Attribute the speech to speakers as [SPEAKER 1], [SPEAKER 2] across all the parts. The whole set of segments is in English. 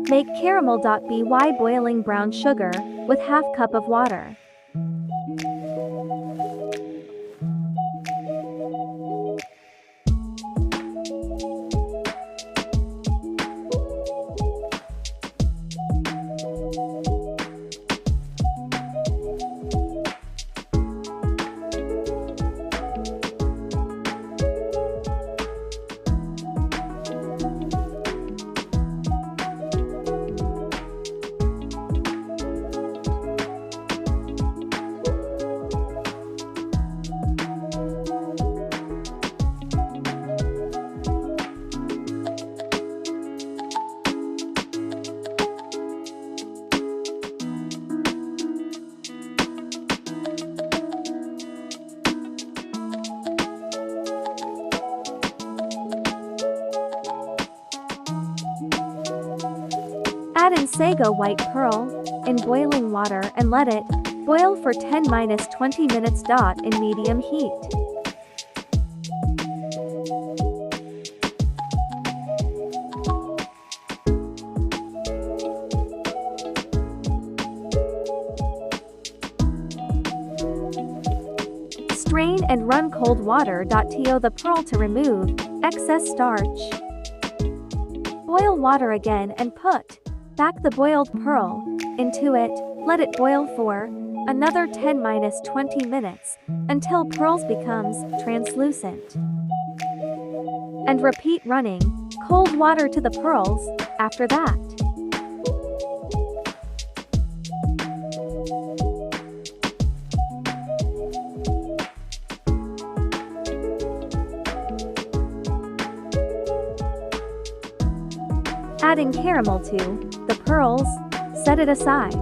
[SPEAKER 1] Make caramel.by boiling brown sugar with half cup of water. Add in sago white pearl in boiling water and let it boil for 10-20 minutes. In medium heat. Strain and run cold water. To the pearl to remove excess starch. Boil water again and put back the boiled pearl into it. Let it boil for another 10-20 minutes until pearls becomes translucent. And repeat running cold water to the pearls after that. Adding caramel to the pearls, set it aside.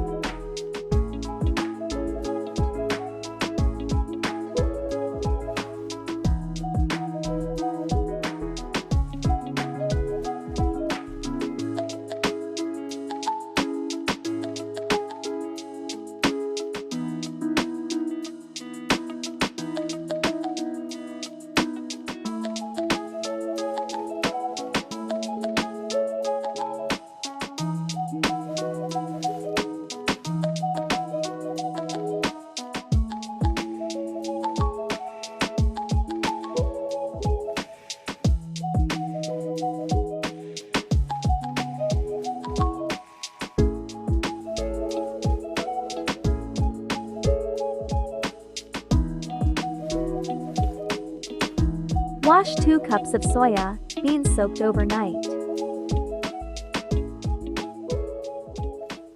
[SPEAKER 1] Wash 2 cups of soya beans soaked overnight.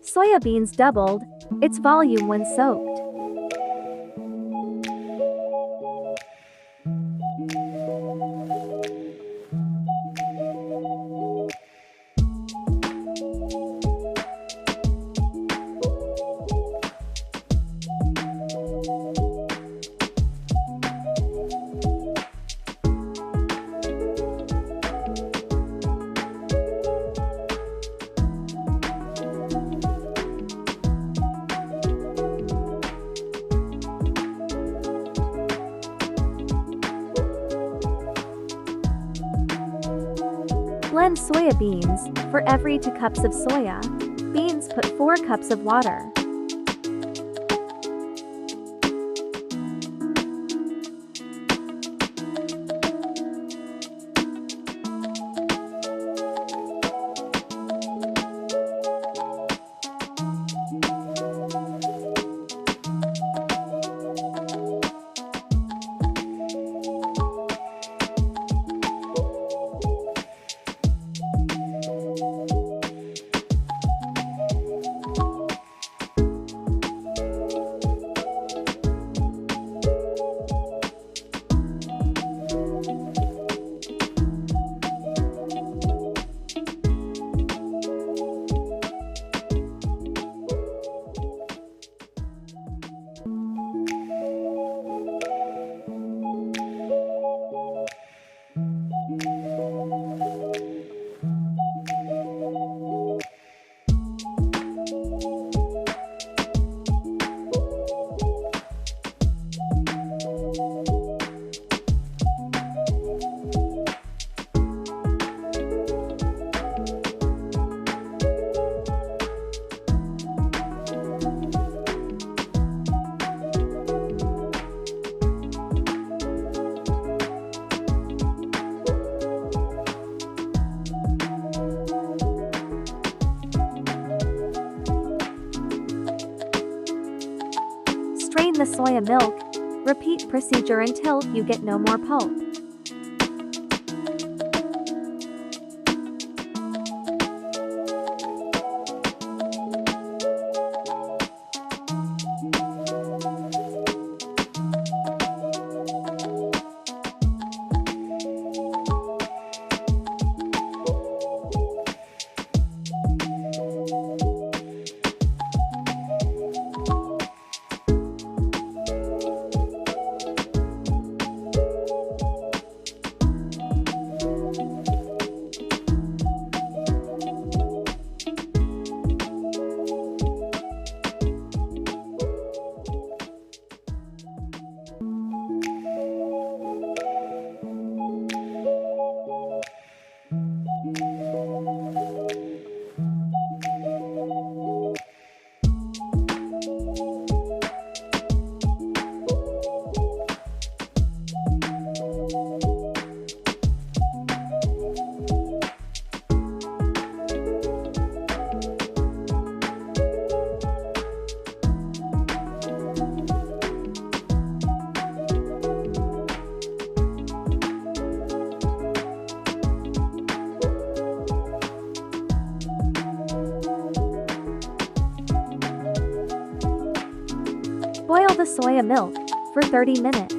[SPEAKER 1] Soya beans doubled its volume when soaked. Blend soya beans. For every 2 cups of soya beans, put 4 cups of water. the soya milk. Repeat procedure until you get no more pulp. Boil the soya milk for 30 minutes.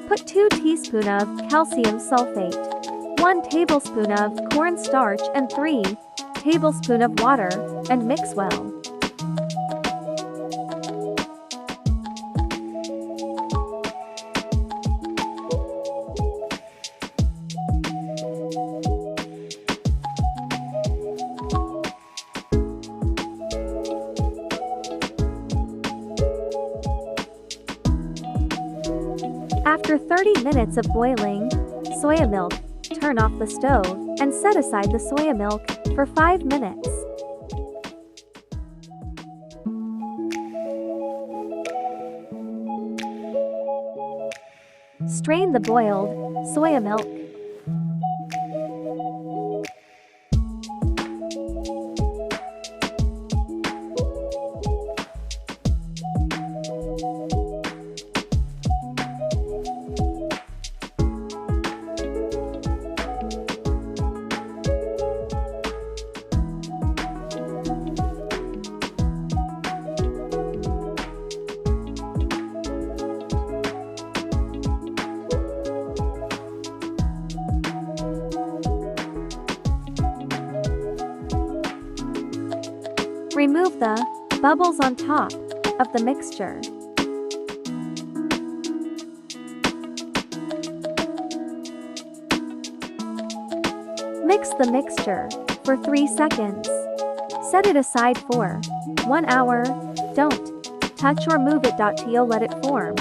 [SPEAKER 1] Put 2 teaspoons of calcium sulfate, 1 tablespoon of cornstarch and 3 tablespoons of water, and mix well. After 30 minutes of boiling soya milk, turn off the stove and set aside the soya milk for 5 minutes. Strain the boiled soya milk. Remove the bubbles on top of the mixture. Mix the mixture for 3 seconds. Set it aside for 1 hour. Don't touch or move it. Let it form.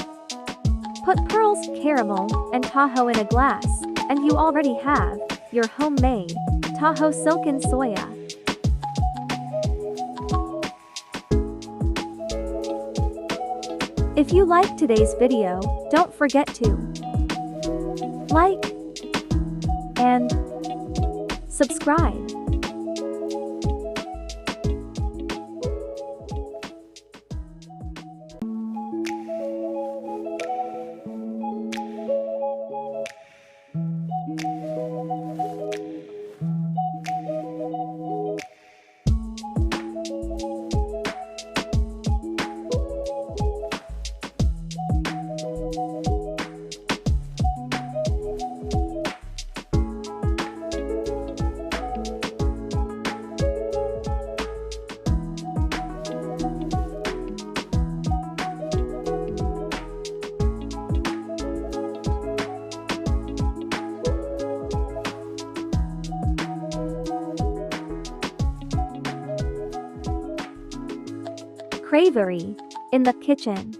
[SPEAKER 1] Put pearls, caramel, and Tahoe in a glass, and you already have your homemade Tahoe silken soya. If you liked today's video, don't forget to like and subscribe. Cravery in the kitchen.